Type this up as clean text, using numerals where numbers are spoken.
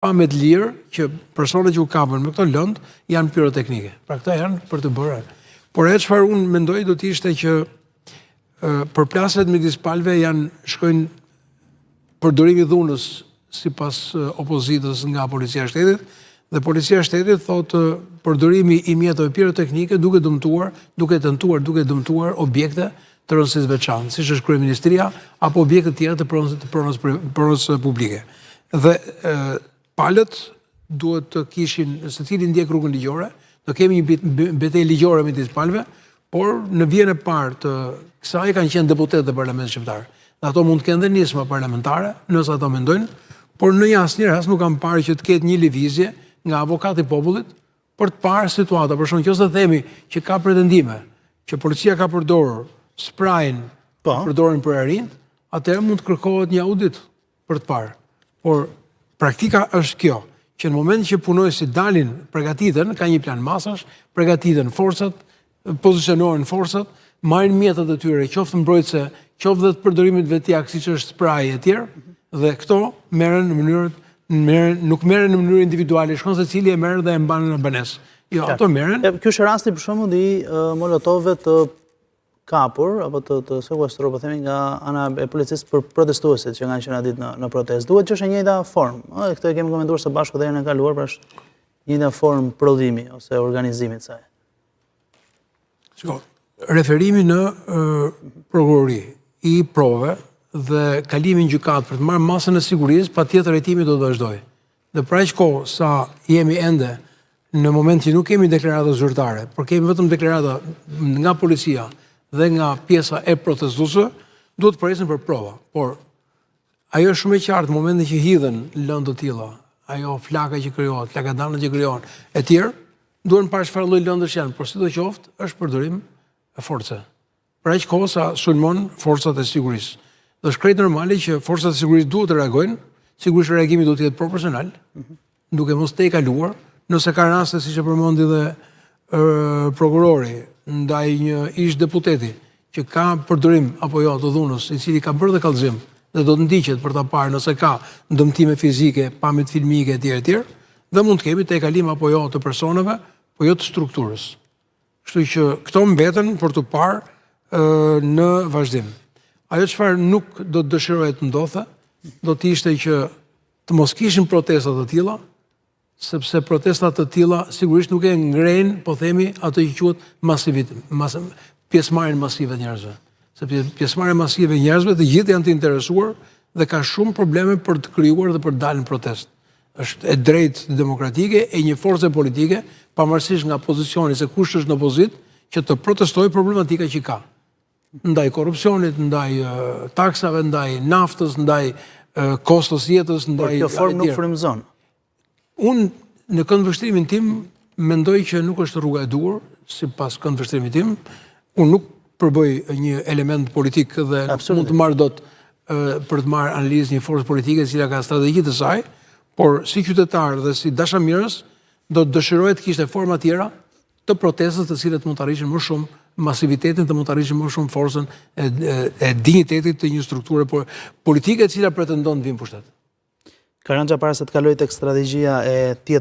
pamjet lirë që personat që u kapën me këto lëndë janë pyroteknike. Pra këta janë për të bërë. Por çfarë unë mendoj do të ishte që përplasjet midis palëve shkojnë përdorimi dhunës sipas opozitës nga policia e shtetit, dhe policia e shtetit thotë përdorimi i mjeteve piroteknike duke dëmtuar objekte të rëndësisë veçantë, siç është kryeministria apo objekte tjera të pronës publike. Dhe palët duhet të kishin, secili ndjek rrugën ligjore, do kemi një betejë ligjore midis palëve, por në vijën e parë të kësaj kanë qenë deputetë të Parlamentit shqiptar. Dhe ato mund të kenë dhe nisma parlamentare, nëse ato mendojnë, por në asnjë rast nuk kam parë që të ketë një lëvizje nga avokati i popullit për të parë situata. Për shkak nëse themi që ka pretendime që policia ka përdorur sprajin, përdoren për erin, atëherë mund të kërkohet një audit për të parë. Por praktika është kjo, që në moment që punojësit dalin, përgatiten, ka një plan masash, përgatiten forcat, pozicionohen forcat, marrin mjetet e tyre, qoftë mbrojtëse, qoftë dhe të përdorimit vetjak, siç është spraji e tjerë, dhe këto merren në mënyrë nuk merren në mënyrë individuale, shkon secili e merr dhe e mban në banesë. Jo, ato merren. Ky është rasti për shembull i molotove të kapur apo të sekuestruar, po themi, nga ana e policisë për protestuesit që kanë qenë ditë në protestë. Duhet që është e njëjta formë. Këtë kemi komentuar së bashku herën e kaluar, pra është njëjta formë prodhimi ose organizimi i saj. Referimi në prokurori i provave dhe kalimi në gjykatë për të marrë masën e sigurisë, patjetër hetimi do të vazhdojë. Dhe për aq kohë sa jemi ende në moment që nuk kemi deklarata zyrtare, por kemi vetëm deklarata nga policia dhe nga pjesa e protestuesve, duhet të presim për prova. Por ajo është shumë e qartë në momentin që hidhen lëndë të tilla, ajo flaka që krijohet, flakadana që krijohen e tjerë, duhen parë çfarë lloj lëndësh janë, por sidoqoftë është përdorim e forcës. Për aq kohë sa sulmon forcat e sigurisë. Dhe është krejt normale që forcat e sigurisë duhet të reagojnë, sigurisht reagimi duhet të jetë proporcional, duke mos tejkaluar, nëse ka raste siç e përmendi dhe prokurori ndaj një ish deputeti që ka përdorim apo jo të dhunës, i cili ka bërë dhe kallëzim dhe do të ndiqet për ta parë nëse ka dëmtime fizike, pamje filmike etj. Dhe mund të kemi tejkalim apo jo të personave, po jo të strukturës. Kështu që këto mbeten për të parë në vazhdim. Ajo çfarë nuk do të dëshirohet të ndodhte, do të ishte që të mos kishin protesta të tilla, sepse protestat të tilla sigurisht nuk e ngrenë, po themi, ato që quhet pjesëmarrjen masive të njerëzve. Sepse pjesëmarrja masive e njerëzve të gjithë janë të interesuar dhe ka shumë probleme për të krijuar dhe për të dalë në protestë. Është e drejtë demokratike e një force politike, pavarësisht nga pozicioni se kush është në opozitë, që të protestojë problematika që ka. Ndaj korrupsionit, ndaj taksave, ndaj naftës, ndaj kostos jetës, ndaj... Por kjo formë nuk frymëzon. Unë në këndvështrimin tim mendoj që nuk është rruga e duhur, sipas këndvështrimit tim. Unë nuk përbëj një element politik dhe mund të marr dot për të marrë analizë një forcë politike e cila ka strategjitë të saj, por si qytetar dhe si dashamirës do të dëshirohet të kishte forma tjera të protestës të cilat mund të arrishin më shumë masivitetin, të mund të arrishin më shumë forcën e dinjitetit të një strukture politike e cila pretendon të vinë pushtet. Karanja, para se të kaloj tek strategjia e tjetër